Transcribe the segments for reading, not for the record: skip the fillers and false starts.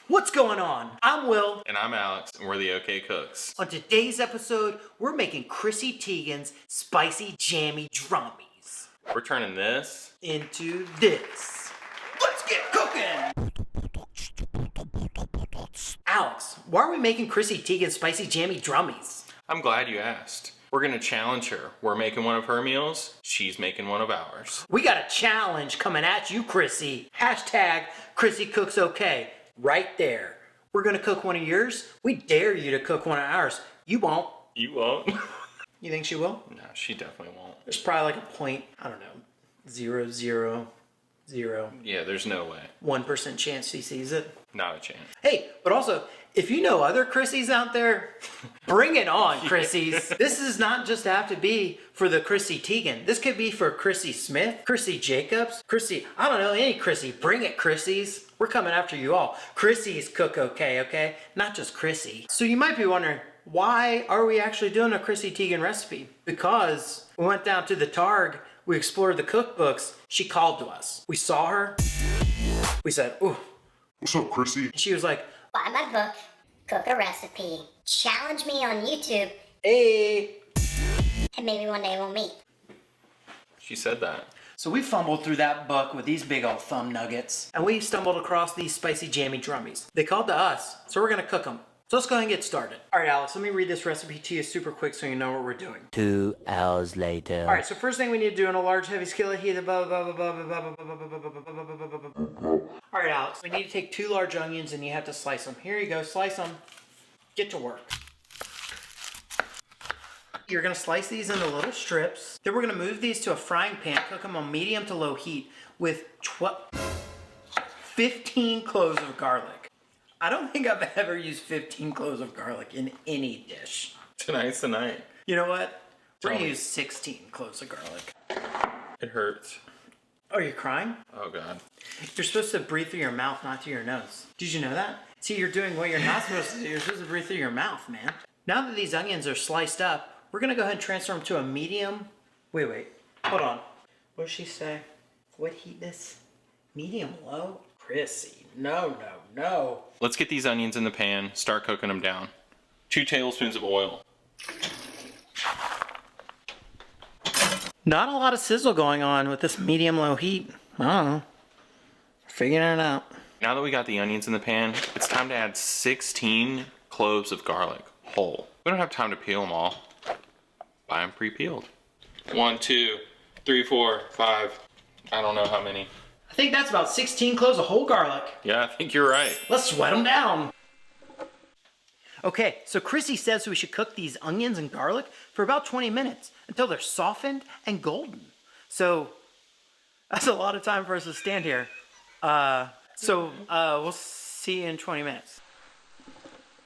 What's going on? I'm Will. And I'm Alex, and we're the OK Cooks. On today's episode, we're making Chrissy Teigen's spicy jammy drummies. We're turning this into this. Let's get cooking! Alex, why are we making Chrissy Teigen's spicy jammy drummies? I'm glad you asked. We're gonna challenge her. We're making one of her meals, she's making one of ours. We got a challenge coming at you, Chrissy. Hashtag Chrissy Cooks OK. Right there. We're gonna cook one of yours. We dare you to cook one of ours. You won't. You won't? You think she will? No, she definitely won't. There's probably like a point, I don't know, 0.000. Yeah, there's no way. 1% chance she sees it. Not a chance. Hey, but also, if you know other Chrissys out there, bring it on, Chrissys. This does not just have to be for the Chrissy Teigen. This could be for Chrissy Smith, Chrissy Jacobs, Chrissy, I don't know, any Chrissy. Bring it, Chrissys. We're coming after you all. Chrissy's cook okay, okay? Not just Chrissy. So you might be wondering, why are we actually doing a Chrissy Teigen recipe? Because we went down to the Targ, we explored the cookbooks, she called to us. We saw her, we said, ooh. What's up, Chrissy? And she was like, buy my book, cook a recipe, challenge me on YouTube, hey. and maybe one day we'll meet. She said that. So we fumbled through that book with these big old thumb nuggets, and we stumbled across these spicy jammy drummies. They called to us, so we're gonna cook them. So let's go ahead and get started. All right, Alex, let me read this recipe to you super quick so you know what we're doing. 2 hours later. All right, so first thing we need to do in a large heavy skillet, heat the All right, Alex, we need to take 2 large onions and you have to slice them. Here you go, slice them. Get to work. You're gonna slice these into little strips. Then we're gonna move these to a frying pan, cook them on medium to low heat with 15 cloves of garlic. I don't think I've ever used 15 cloves of garlic in any dish. Tonight's the night. You know what? We're Tell gonna me. use 16 cloves of garlic. It hurts. Oh, you're crying? Oh, God. You're supposed to breathe through your mouth, not through your nose. Did you know that? See, you're doing what you're not supposed to do. You're supposed to breathe through your mouth, man. Now that these onions are sliced up, we're gonna go ahead and transfer them to a medium. Wait. Hold on. What did she say? What heat this? Medium low? Chrissy, no. Let's get these onions in the pan, start cooking them down. 2 tablespoons of oil. Not a lot of sizzle going on with this medium-low heat. I don't know. Figuring it out. Now that we got the onions in the pan, it's time to add 16 cloves of garlic, whole. We don't have time to peel them all. Buy them pre-peeled. 1, 2, 3, 4, 5. I don't know how many. I think that's about 16 cloves of whole garlic. Yeah, I think you're right. Let's sweat them down. Okay, so Chrissy says we should cook these onions and garlic for about 20 minutes until they're softened and golden. So that's a lot of time for us to stand here. We'll see you in 20 minutes.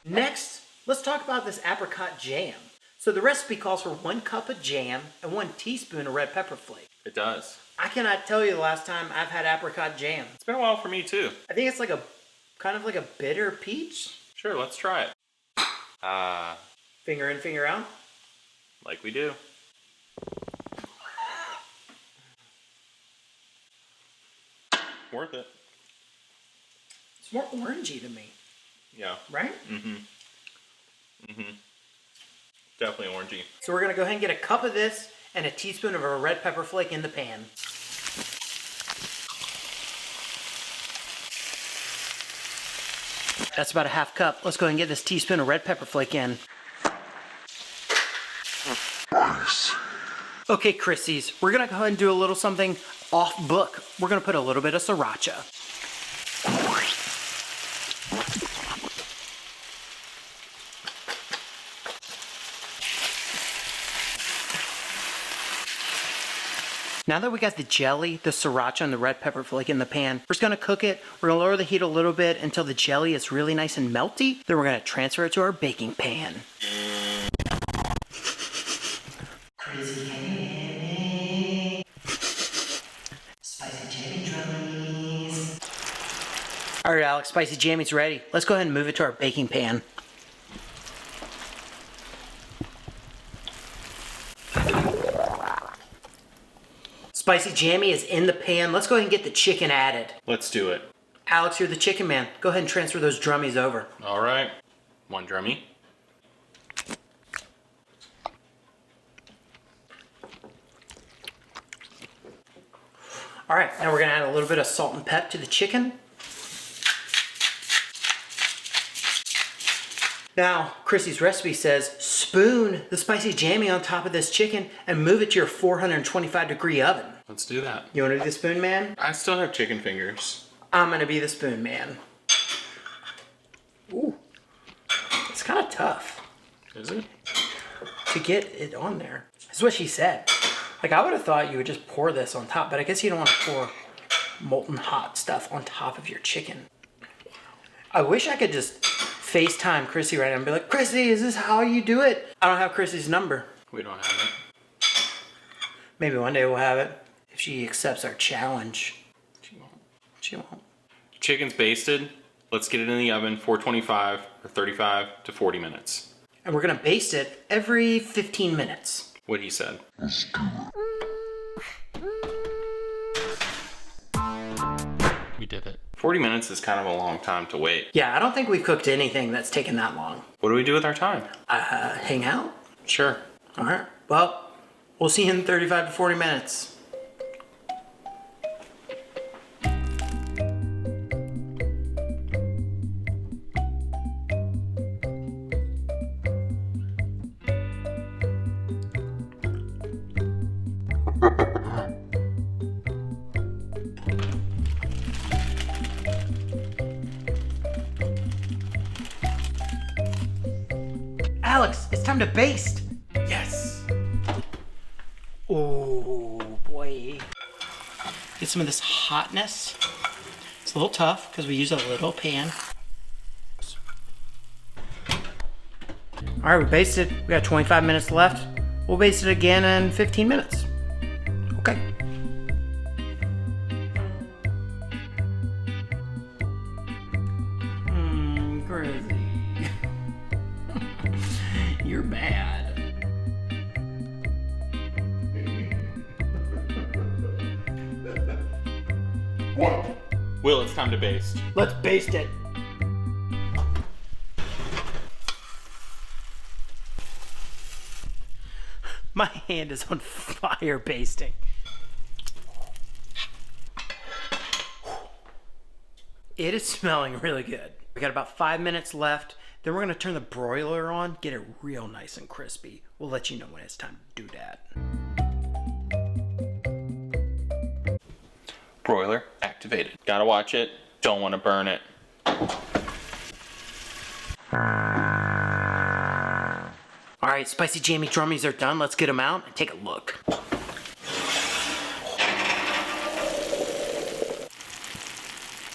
Next, let's talk about this apricot jam. So the recipe calls for 1 cup of jam and 1 teaspoon of red pepper flakes. It does. I cannot tell you the last time I've had apricot jam. It's been a while for me too. I think it's like a kind of like a bitter peach. Sure, let's try it. Finger in, finger out. Like we do. Worth it. It's more orangey to me, Yeah. right? Definitely orangey. So we're gonna go ahead and get a cup of this and a teaspoon of a red pepper flake in the pan. That's about a half cup. Let's go ahead and get this teaspoon of red pepper flake in. Nice. Okay, Chrissy's, we're gonna go ahead and do a little something off book. We're gonna put a little bit of Sriracha. Now that we got the jelly, the Sriracha, and the red pepper flake in the pan, we're just gonna cook it. We're gonna lower the heat a little bit until the jelly is really nice and melty. Then we're gonna transfer it to our baking pan. Spicy jammy drummies. All right, Alex, spicy jammy's ready. Let's go ahead and move it to our baking pan. Spicy jammy is in the pan. Let's go ahead and get the chicken added. Let's do it. Alex, you're the chicken man. Go ahead and transfer those drummies over. All right. One drummie. All right, now we're gonna add a little bit of salt and pep to the chicken. Now, Chrissy's recipe says spoon the spicy jammy on top of this chicken and move it to your 425-degree oven. Let's do that. You wanna be the spoon man? I still have chicken fingers. I'm gonna be the spoon man. Ooh, it's kind of tough Is it? to get it on there. That's what she said. Like, I would have thought you would just pour this on top, but I guess you don't want to pour molten hot stuff on top of your chicken. I wish I could just FaceTime Chrissy right now and be like, Chrissy, is this how you do it? I don't have Chrissy's number. We don't have it. Maybe one day we'll have it if she accepts our challenge. She won't. She won't. Chicken's basted. Let's get it in the oven, 425 or 35 to 40 minutes. And we're gonna baste it every 15 minutes. What he said. We did it. 40 minutes is kind of a long time to wait. Yeah, I don't think we've cooked anything that's taken that long. What do we do with our time? Hang out? Sure. All right. Well, we'll see you in 35 to 40 minutes. Alex, it's time to baste. Yes. Oh boy. Get some of this hotness. It's a little tough because we use a little pan. All right, we basted. We got 25 minutes left. We'll baste it again in 15 minutes. Okay. Chrissy. You're bad. What? Will, it's time to baste. Let's baste it. My hand is on fire basting. It is smelling really good. We got about 5 minutes left. Then we're gonna turn the broiler on, get it real nice and crispy. We'll let you know when it's time to do that. Broiler activated. Gotta watch it. Don't want to burn it. All right, spicy jammy drummies are done. Let's get them out and take a look.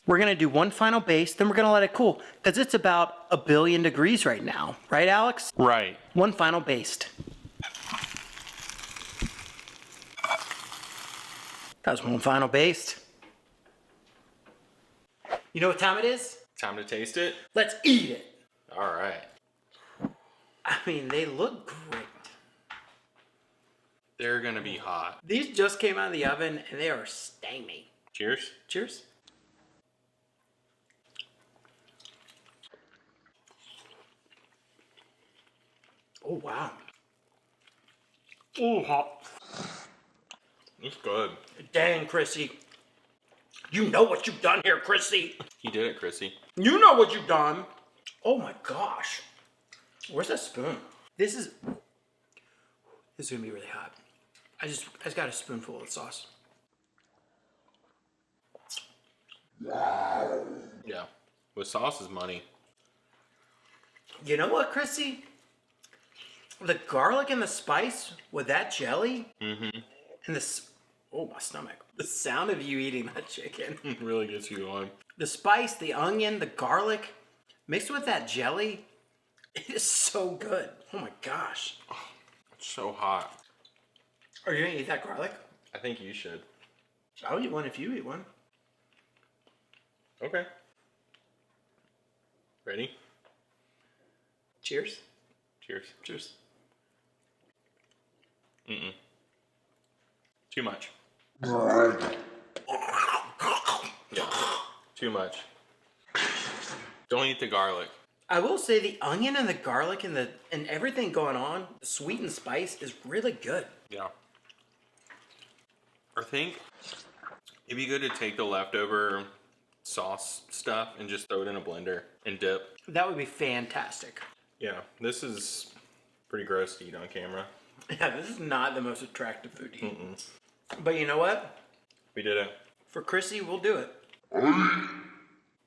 We're gonna do one final baste, then we're gonna let it cool, because it's about 1 billion degrees right now. Right, Alex? Right. One final baste. That was one final baste. You know what time it is? Time to taste it? Let's eat it. All right. I mean, they look great. They're gonna be hot. These just came out of the oven and they are steamy. Cheers. Cheers. Oh, wow. Oh, hot. It's good. Dang, Chrissy. You know what you've done here, Chrissy. You did it, Chrissy. You know what you've done. Oh my gosh. Where's that spoon? This is gonna be really hot. I just got a spoonful of sauce. Yeah. With sauce is money. You know what, Chrissy? The garlic and the spice with that jelly and this, oh, my stomach. The sound of you eating that chicken. It really gets you on. The spice, the onion, the garlic, mixed with that jelly, it is so good. Oh my gosh. It's so hot. Are you gonna eat that garlic? I think you should. I'll eat one if you eat one. Okay. Ready? Cheers. Cheers. Cheers. Mm-mm. Too much. Yeah. Too much. Don't eat the garlic. I will say the onion and the garlic and everything going on, the sweet and spice is really good. Yeah. I think it'd be good to take the leftover sauce stuff and just throw it in a blender and dip. That would be fantastic. Yeah, this is pretty gross to eat on camera. Yeah, this is not the most attractive food to eat. But you know what? We did it. For Chrissy, we'll do it.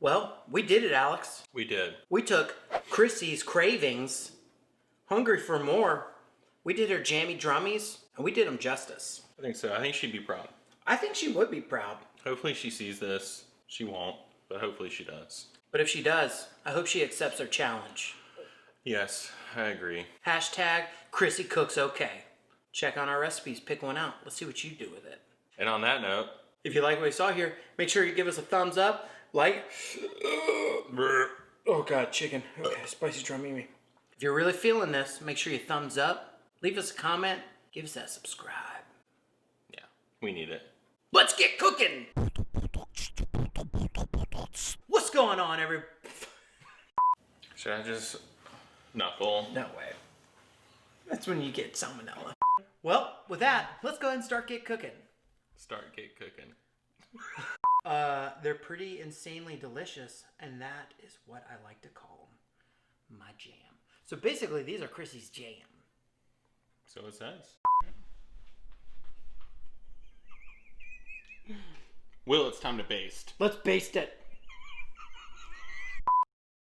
Well, we did it, Alex. We did. We took Chrissy's Cravings, hungry for more. We did her jammy drummies, and we did them justice. I think so. I think she'd be proud. I think she would be proud. Hopefully she sees this. She won't, but hopefully she does. But if she does, I hope she accepts our challenge. Yes, I agree. Hashtag Chrissy Cooks Okay. Check on our recipes, pick one out. Let's see what you do with it. And on that note, If you like what you saw here, make sure you give us a thumbs up, like. Oh God, chicken. Okay, spicy drum mimi. If you're really feeling this, make sure you thumbs up, leave us a comment, give us that subscribe. yeah, we need it. Let's get cooking! What's going on, everybody? Should I just knuckle? No way. That's when you get salmonella. Well, with that, let's go ahead and start get cooking. Start get cooking. They're pretty insanely delicious, and that is what I like to call them. My jam. So basically, these are Chrissy's jam. So it says. Will, it's time to baste. Let's baste it.